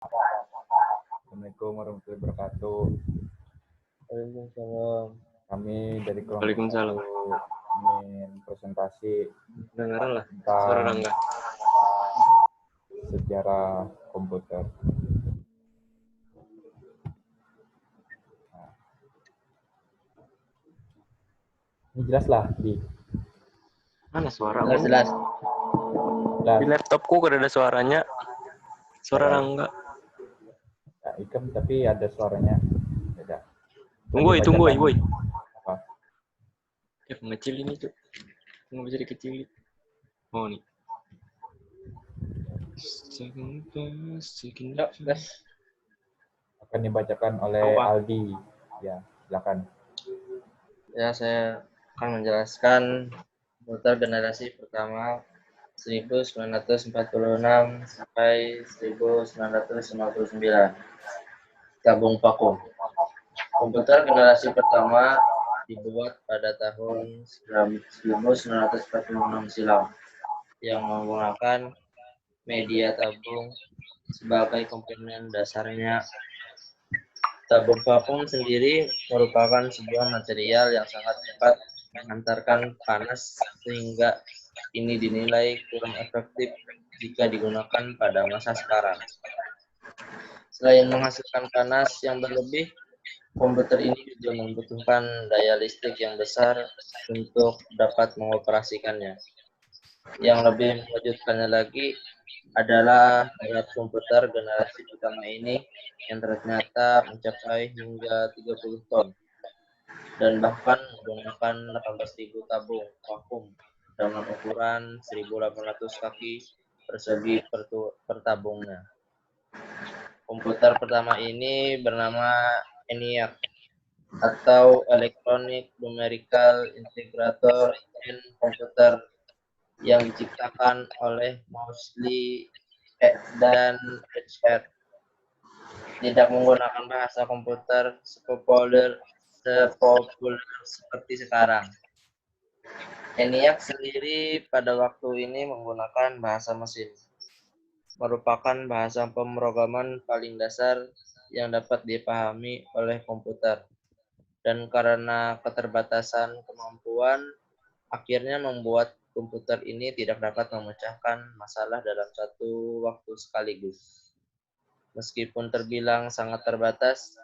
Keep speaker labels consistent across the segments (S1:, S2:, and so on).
S1: Assalamualaikum warahmatullahi wabarakatuh.
S2: Waalaikumsalam.
S1: Kami dari kelompok
S3: Waalaikumsalam.
S1: 1 ingin presentasi
S3: Dengaran lah
S1: tentang
S3: suara Rangga.
S1: sejarah komputer. Nah, ini jelas lah di
S3: Mana suara?
S2: Jelas.
S3: Di laptopku gak ada suaranya. Suara Rangga.
S1: ya, ikam tapi ada suaranya. Beda.
S3: Tunggu, woi.
S1: Apa?
S3: Ya, mengecil ini tuh. Nggak bisa dikecilin. Oh, nih.
S2: Yuk, gas.
S1: Akan dibacakan oleh
S3: Apa?
S1: Aldi. Ya, silakan.
S2: Ya, saya akan menjelaskan komputer generasi pertama 1946 sampai 1959. Tabung vakum. Komputer generasi pertama dibuat pada tahun 1946 silam yang menggunakan media tabung sebagai komponen dasarnya. Tabung vakum sendiri merupakan sebuah material yang sangat cepat mengantarkan panas sehingga ini dinilai kurang efektif jika digunakan pada masa sekarang. Selain menghasilkan panas yang berlebih, komputer ini juga membutuhkan daya listrik yang besar untuk dapat mengoperasikannya. Yang lebih mengejutkannya lagi adalah berat komputer generasi pertama ini yang ternyata mencapai hingga 30 ton dan bahkan menggunakan 18.000 tabung vakum dengan ukuran 1.800 kaki persegi per tabungnya. Komputer pertama ini bernama ENIAC atau Electronic Numerical Integrator and Computer yang diciptakan oleh Moseley dan HR. Tidak menggunakan bahasa komputer sepopuler seperti sekarang. ENIAC sendiri pada waktu ini menggunakan bahasa mesin. Merupakan bahasa pemrograman paling dasar yang dapat dipahami oleh komputer. Dan karena keterbatasan kemampuan, akhirnya membuat komputer ini tidak dapat memecahkan masalah dalam satu waktu sekaligus. Meskipun terbilang sangat terbatas,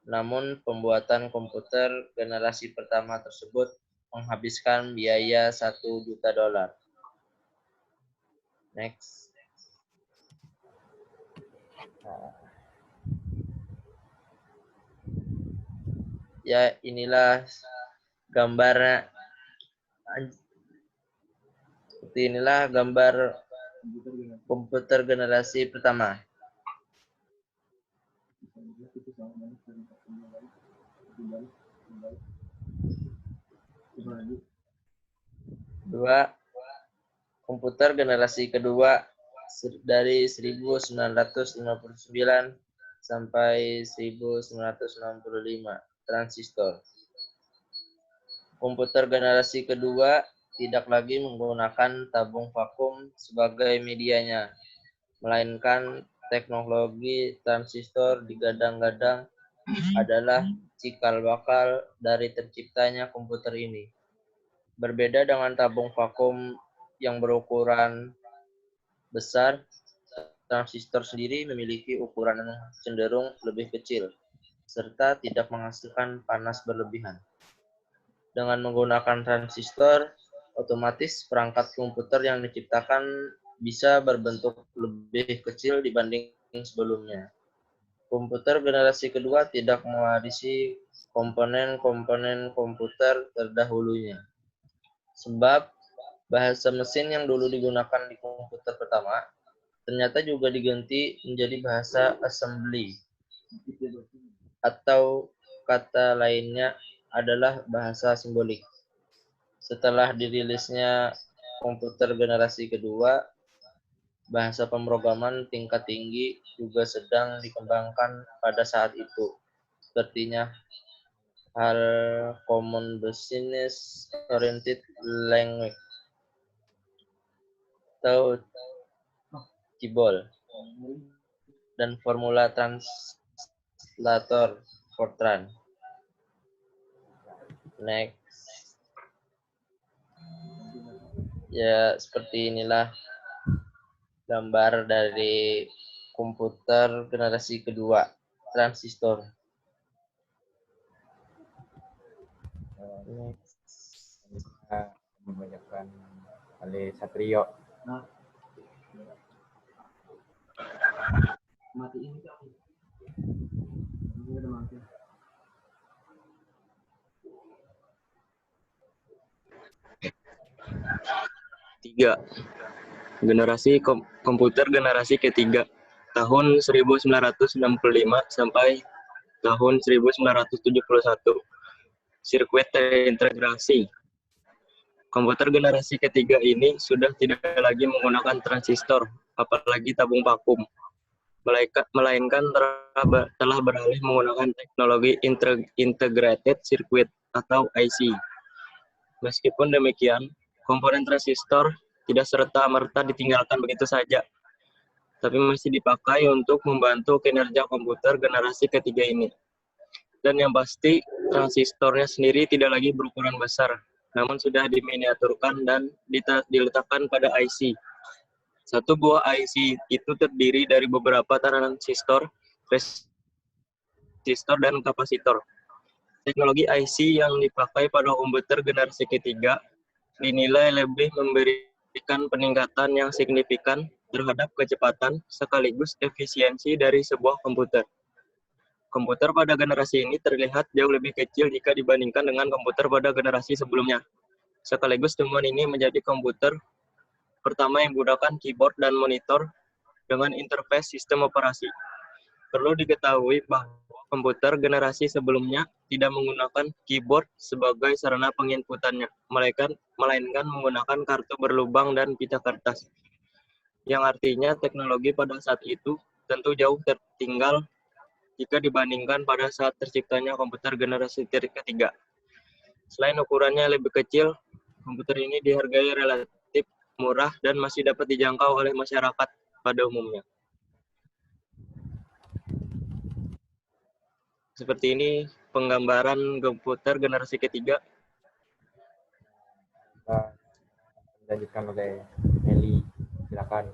S2: namun pembuatan komputer generasi pertama tersebut menghabiskan biaya $1 juta. Next. Ya, inilah gambarnya. Seperti inilah gambar komputer generasi pertama. Dua, komputer generasi kedua dari 1959 sampai 1965, transistor. Komputer generasi kedua tidak lagi menggunakan tabung vakum sebagai medianya, melainkan teknologi transistor digadang-gadang adalah cikal bakal dari terciptanya komputer ini. Berbeda dengan tabung vakum yang berukuran besar, transistor sendiri memiliki ukuran yang cenderung lebih kecil, serta tidak menghasilkan panas berlebihan. Dengan menggunakan transistor, otomatis perangkat komputer yang diciptakan bisa berbentuk lebih kecil dibanding sebelumnya. Komputer generasi kedua tidak mewarisi komponen-komponen komputer terdahulunya. Sebab bahasa mesin yang dulu digunakan di komputer pertama ternyata juga diganti menjadi bahasa assembly, atau kata lainnya adalah bahasa simbolik. Setelah dirilisnya komputer generasi kedua, bahasa pemrograman tingkat tinggi juga sedang dikembangkan pada saat itu. Sepertinya hal Common Business Oriented Language atau CIBOL. dan formula translator Fortran. Next. Ya, seperti inilah gambar dari komputer generasi kedua, transistor.
S1: Kita membacakan oleh Satrio.
S4: Matiin itu aku. Ini udah mati.
S3: Tiga. Komputer generasi ketiga tahun 1965 sampai tahun 1971. Sirkuit terintegrasi. Komputer generasi ketiga ini sudah tidak lagi menggunakan transistor, apalagi tabung vakum, melainkan telah beralih menggunakan teknologi integrated circuit atau IC. Meskipun demikian, komponen transistor tidak serta-merta ditinggalkan begitu saja, tapi masih dipakai untuk membantu kinerja komputer generasi ketiga ini. Dan yang pasti, transistornya sendiri tidak lagi berukuran besar, namun sudah diminiaturkan dan diletakkan pada IC. Satu buah IC itu terdiri dari beberapa transistor, resistor, dan kapasitor. Teknologi IC yang dipakai pada komputer generasi ketiga dinilai lebih memberikan peningkatan yang signifikan terhadap kecepatan sekaligus efisiensi dari sebuah komputer. Komputer pada generasi ini terlihat jauh lebih kecil jika dibandingkan dengan komputer pada generasi sebelumnya. Sekaligus temuan ini menjadi komputer pertama yang menggunakan keyboard dan monitor dengan interface sistem operasi. Perlu diketahui bahwa komputer generasi sebelumnya tidak menggunakan keyboard sebagai sarana penginputannya, melainkan menggunakan kartu berlubang dan pita kertas. Yang artinya teknologi pada saat itu tentu jauh tertinggal jika dibandingkan pada saat terciptanya komputer generasi ketiga. Selain ukurannya lebih kecil, komputer ini dihargai relatif murah dan masih dapat dijangkau oleh masyarakat pada umumnya. Seperti ini penggambaran komputer generasi ketiga.
S1: Dilanjutkan oleh Eli. Silakan.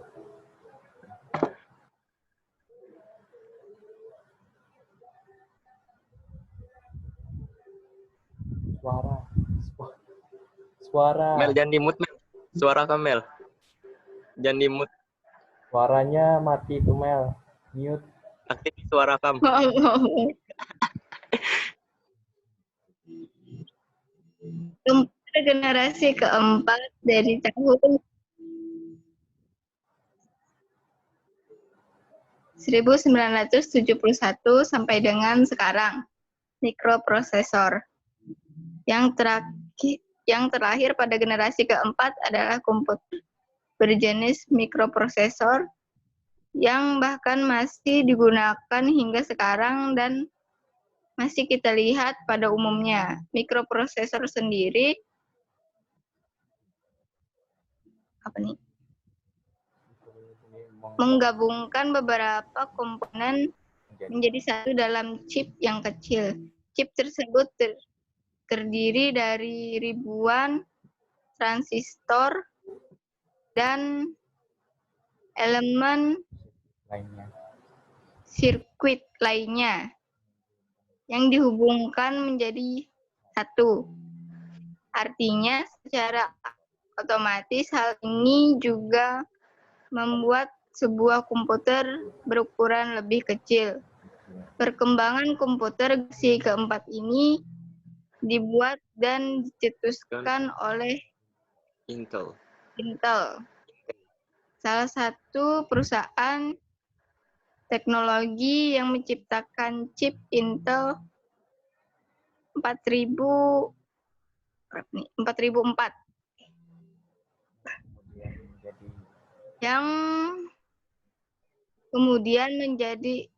S1: Suara.
S3: Mel, jangan di-mute, Mel. Suara Kamel. Jangan di-mute.
S1: Suaranya mati tuh, Mel. Mute.
S3: Aktif suara Kam.
S5: Komputer generasi keempat dari tahun 1971 sampai dengan sekarang. Mikroprosesor. Yang terakhir pada generasi keempat adalah komputer berjenis mikroprosesor yang bahkan masih digunakan hingga sekarang dan masih kita lihat pada umumnya. Mikroprosesor sendiri menggabungkan beberapa komponen menjadi satu dalam chip yang kecil. Chip tersebut terdiri dari ribuan transistor dan elemen sirkuit lainnya yang dihubungkan menjadi satu. Artinya secara otomatis hal ini juga membuat sebuah komputer berukuran lebih kecil. Perkembangan komputer generasi keempat ini dibuat dan dicetuskan oleh
S3: Intel.
S5: Salah satu perusahaan teknologi yang menciptakan chip Intel 4004 yang kemudian menjadi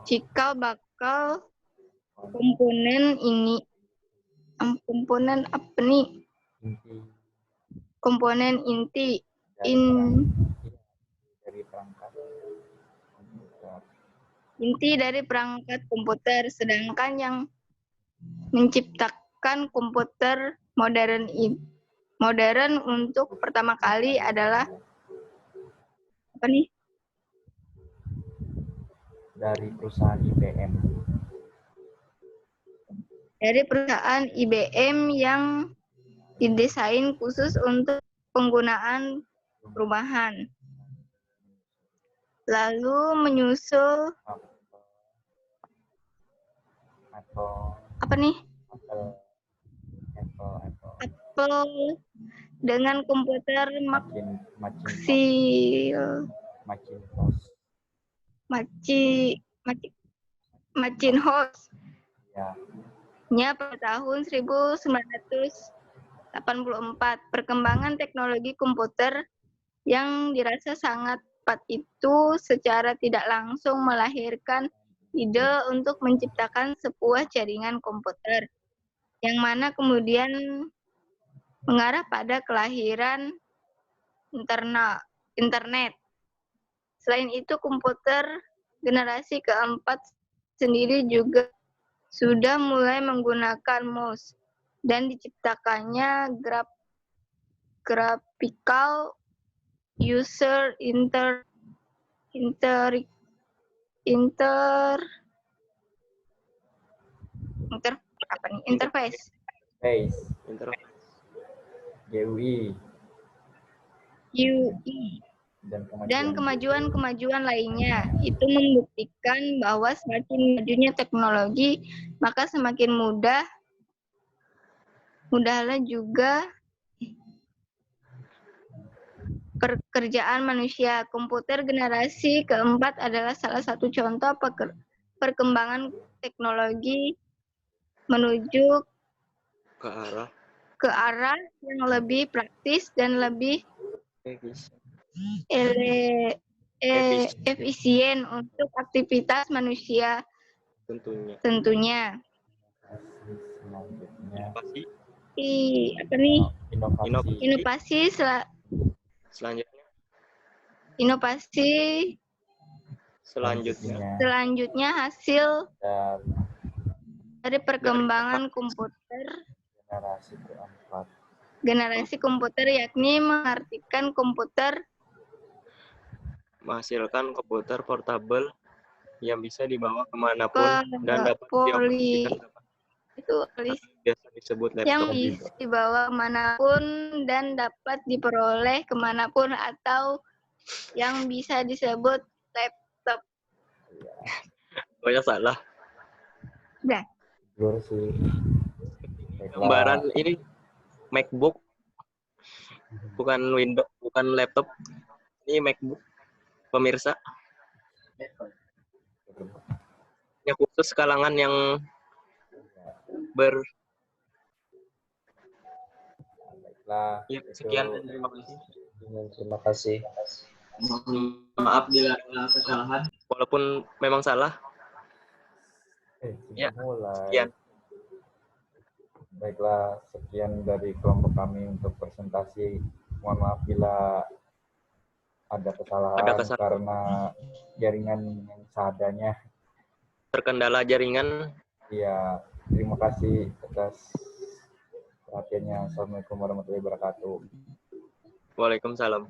S5: cikal bakal komponen inti inti dari perangkat komputer, sedangkan yang menciptakan komputer modern untuk pertama kali adalah apa nih?
S1: Dari perusahaan IBM.
S5: Dari perusahaan IBM yang didesain khusus untuk penggunaan rumahan. Lalu menyusul
S1: Atau
S5: apa nih? Apple dengan komputer Macintosh nya pada tahun 1984. Perkembangan teknologi komputer yang dirasa sangat cepat itu secara tidak langsung melahirkan ide untuk menciptakan sebuah jaringan komputer, yang mana kemudian mengarah pada kelahiran internet. Selain itu, komputer generasi keempat sendiri juga sudah mulai menggunakan mouse dan diciptakannya graphical user interface.
S1: GUI.
S5: Dan kemajuan-kemajuan lainnya itu membuktikan bahwa semakin majunya teknologi, maka semakin mudahlah juga pekerjaan manusia. Komputer generasi keempat adalah salah satu contoh perkembangan teknologi menuju ke arah yang lebih praktis dan lebih efisien untuk aktivitas manusia tentunya. Inovasi selanjutnya hasil dari perkembangan komputer generasi komputer, yakni
S3: menghasilkan komputer portable yang bisa dibawa kemanapun dan dapat dioperasikan
S5: itu
S3: biasa disebut laptop.
S5: Yang bisa dibawa kemanapun dan dapat diperoleh kemanapun, atau yang bisa disebut laptop.
S3: Banyak salah.
S5: Udah.
S3: Gambaran ini MacBook, bukan Windows, bukan laptop. Ini MacBook, pemirsa. Yang khusus kalangan yang
S1: Ya,
S3: sekian dan terima kasih.
S2: Terima kasih.
S3: Maaf bila ada kesalahan, walaupun memang salah. Ya, sekian.
S1: Baiklah, sekian dari kelompok kami untuk presentasi. Mohon maaf bila ada kesalahan karena jaringan yang seadanya.
S3: Terkendala jaringan.
S1: Iya, terima kasih atas perhatiannya. Assalamualaikum warahmatullahi wabarakatuh.
S3: Waalaikumsalam.